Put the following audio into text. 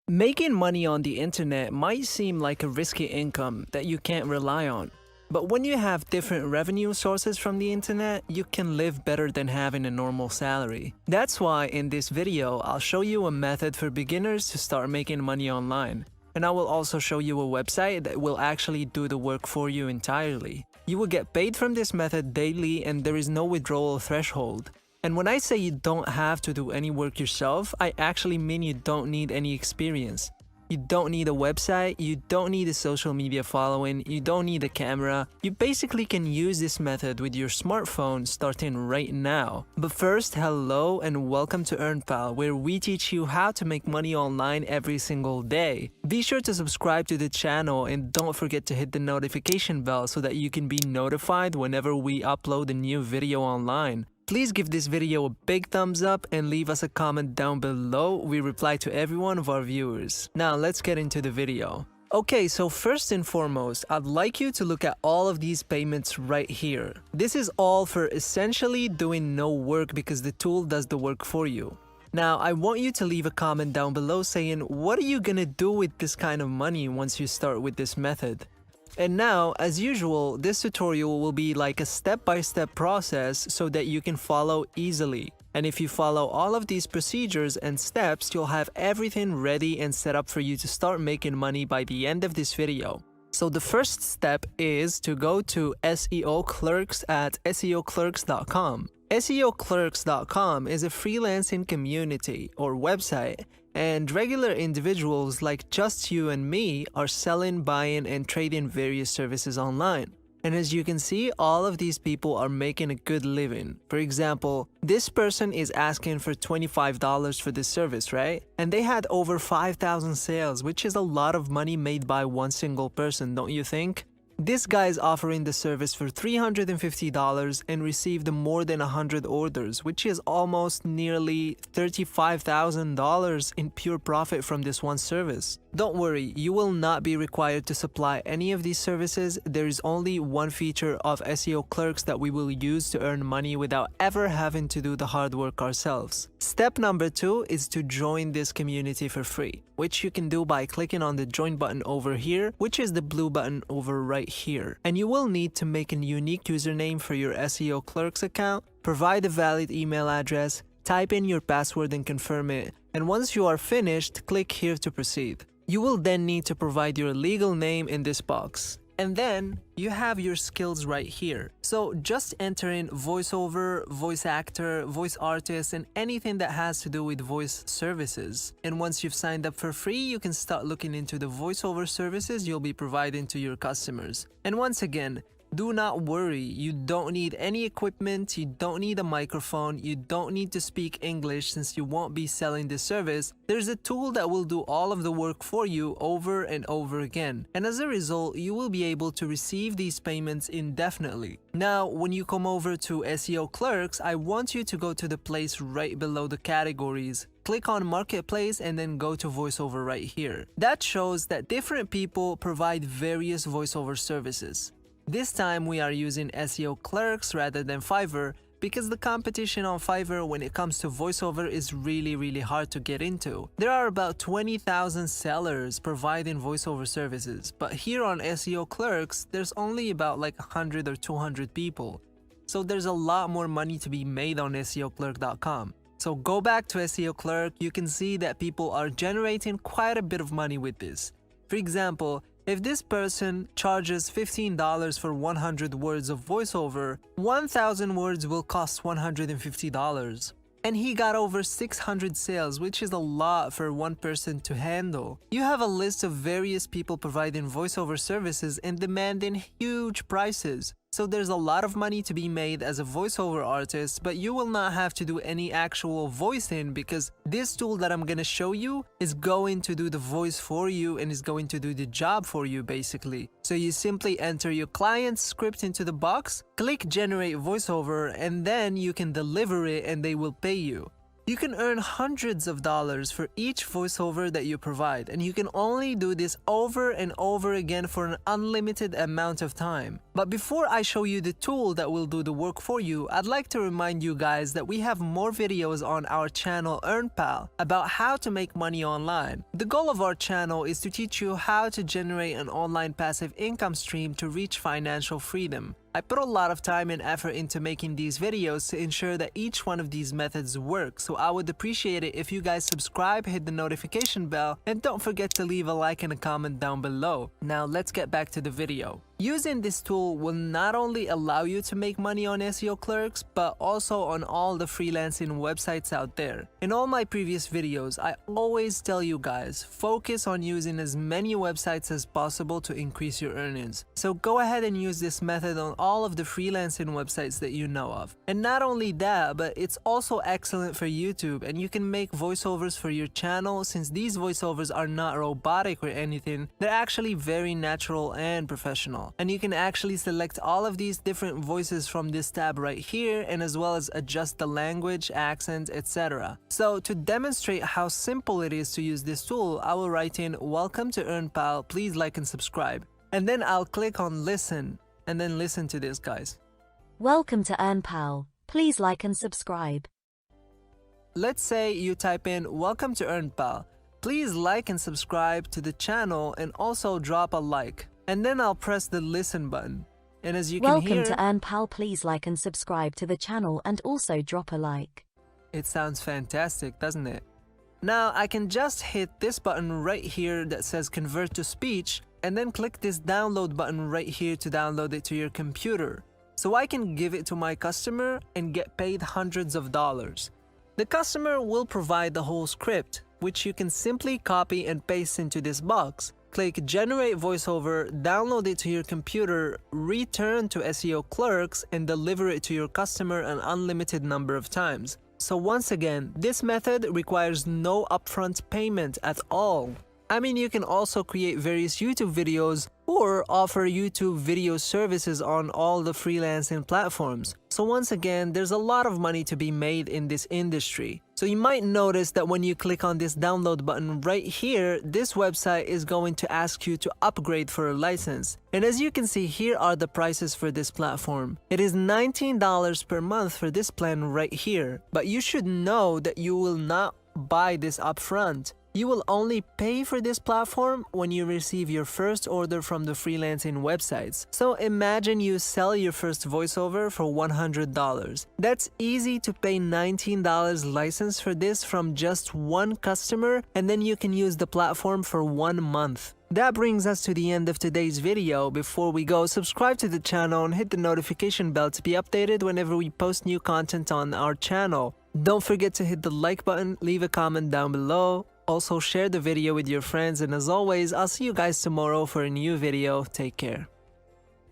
Making money on the internet might seem like a risky income that you can't rely on. But when you have different revenue sources from the internet, you can live better than having a normal salary. That's why in this video, I'll show you a method for beginners to start making money online. And I will also show you a website that will actually do the work for you entirely. You will get paid from this method daily and there is no withdrawal threshold. And when I say you don't have to do any work yourself, I actually mean you don't need any experience. You don't need a website, you don't need a social media following, you don't need a camera. You basically can use this method with your smartphone starting right now. But first, hello and welcome to EarnPal, where we teach you how to make money online every single day. Be sure to subscribe to the channel and don't forget to hit the notification bell so that you can be notified whenever we upload a new video online. Please give this video a big thumbs up and leave us a comment down below. We reply to every one of our viewers. Now let's get into the video. Okay, so first and foremost, I'd like you to look at all of these payments right here. This is all for essentially doing no work because the tool does the work for you. Now, I want you to leave a comment down below saying, what are you gonna do with this kind of money once you start with this method? And now, as usual, this tutorial will be like a step-by-step process so that you can follow easily. And if you follow all of these procedures and steps, you'll have everything ready and set up for you to start making money by the end of this video. So the first step is to go to SEO Clerks at SEOclerks.com. SEOclerks.com is a freelancing community or website, and regular individuals like just you and me are selling, buying, and trading various services online. And as you can see, all of these people are making a good living. For example, this person is asking for $25 for this service, right? And they had over 5,000 sales, which is a lot of money made by one single person, don't you think? This guy is offering the service for $350 and received more than 100 orders, which is almost nearly $35,000 in pure profit from this one service. Don't worry, you will not be required to supply any of these services. There is only one feature of SEO Clerks that we will use to earn money without ever having to do the hard work ourselves. Step number 2 is to join this community for free, which you can do by clicking on the join button over here, which is the blue button over right here. And you will need to make a unique username for your SEO Clerks account, provide a valid email address, type in your password and confirm it, and once you are finished, click here to proceed. You will then need to provide your legal name in this box. And then you have your skills right here. So just enter in voiceover, voice actor, voice artist, and anything that has to do with voice services. And once you've signed up for free, you can start looking into the voiceover services you'll be providing to your customers. And once again, do not worry, you don't need any equipment, you don't need a microphone, you don't need to speak English since you won't be selling this service. There's a tool that will do all of the work for you over and over again. And as a result, you will be able to receive these payments indefinitely. Now, when you come over to SEO Clerks, I want you to go to the place right below the categories. Click on Marketplace and then go to VoiceOver right here. That shows that different people provide various voiceover services. This time we are using SEO Clerks rather than Fiverr because the competition on Fiverr when it comes to voiceover is really hard to get into. There are about 20,000 sellers providing voiceover services, but here on SEO Clerks, there's only about like 100 or 200 people. So there's a lot more money to be made on SEOclerk.com. So go back to SEO Clerk, you can see that people are generating quite a bit of money with this. For example, if this person charges $15 for 100 words of voiceover, 1,000 words will cost $150. And he got over 600 sales, which is a lot for one person to handle. You have a list of various people providing voiceover services and demanding huge prices. So there's a lot of money to be made as a voiceover artist, but you will not have to do any actual voicing because this tool that I'm gonna show you is going to do the voice for you and is going to do the job for you basically. So you simply enter your client's script into the box, click generate voiceover, and then you can deliver it and they will pay you. You can earn hundreds of dollars for each voiceover that you provide, and you can only do this over and over again for an unlimited amount of time. But before I show you the tool that will do the work for you, I'd like to remind you guys that we have more videos on our channel EarnPal about how to make money online. The goal of our channel is to teach you how to generate an online passive income stream to reach financial freedom. I put a lot of time and effort into making these videos to ensure that each one of these methods work, so I would appreciate it if you guys subscribe, hit the notification bell, and don't forget to leave a like and a comment down below. Now let's get back to the video. Using this tool will not only allow you to make money on SEO Clerks, but also on all the freelancing websites out there. In all my previous videos, I always tell you guys, focus on using as many websites as possible to increase your earnings. So go ahead and use this method on all of the freelancing websites that you know of. And not only that, but it's also excellent for YouTube, and you can make voiceovers for your channel. Since these voiceovers are not robotic or anything, they're actually very natural and professional. And you can actually select all of these different voices from this tab right here, and as well as adjust the language, accent, etc. So to demonstrate how simple it is to use this tool, I will write in "Welcome to EarnPal, please like and subscribe." And then I'll click on listen, and then listen to this, guys. Welcome to EarnPal, please like and subscribe. Let's say you type in "Welcome to EarnPal, please like and subscribe to the channel and also drop a like." And then I'll press the listen button. And as you can hear, Welcome to EarnPal, please like and subscribe to the channel and also drop a like. It sounds fantastic, doesn't it? Now I can just hit this button right here that says convert to speech, and then click this download button right here to download it to your computer. So I can give it to my customer and get paid hundreds of dollars. The customer will provide the whole script, which you can simply copy and paste into this box. Click generate voiceover, download it to your computer, return to SEO Clerks, and deliver it to your customer an unlimited number of times. So once again, this method requires no upfront payment at all. I mean, you can also create various YouTube videos or offer YouTube video services on all the freelancing platforms. So once again, there's a lot of money to be made in this industry. So you might notice that when you click on this download button right here, this website is going to ask you to upgrade for a license. And as you can see, here are the prices for this platform. It is $19 per month for this plan right here. But you should know that you will not buy this upfront. You will only pay for this platform when you receive your first order from the freelancing websites. So imagine you sell your first voiceover for $100. That's easy to pay $19 license for this from just one customer, and then you can use the platform for 1 month. That brings us to the end of today's video. Before we go, subscribe to the channel and hit the notification bell to be updated whenever we post new content on our channel. Don't forget to hit the like button, leave a comment down below. Also share the video with your friends, and as always, I'll see you guys tomorrow for a new video. Take care.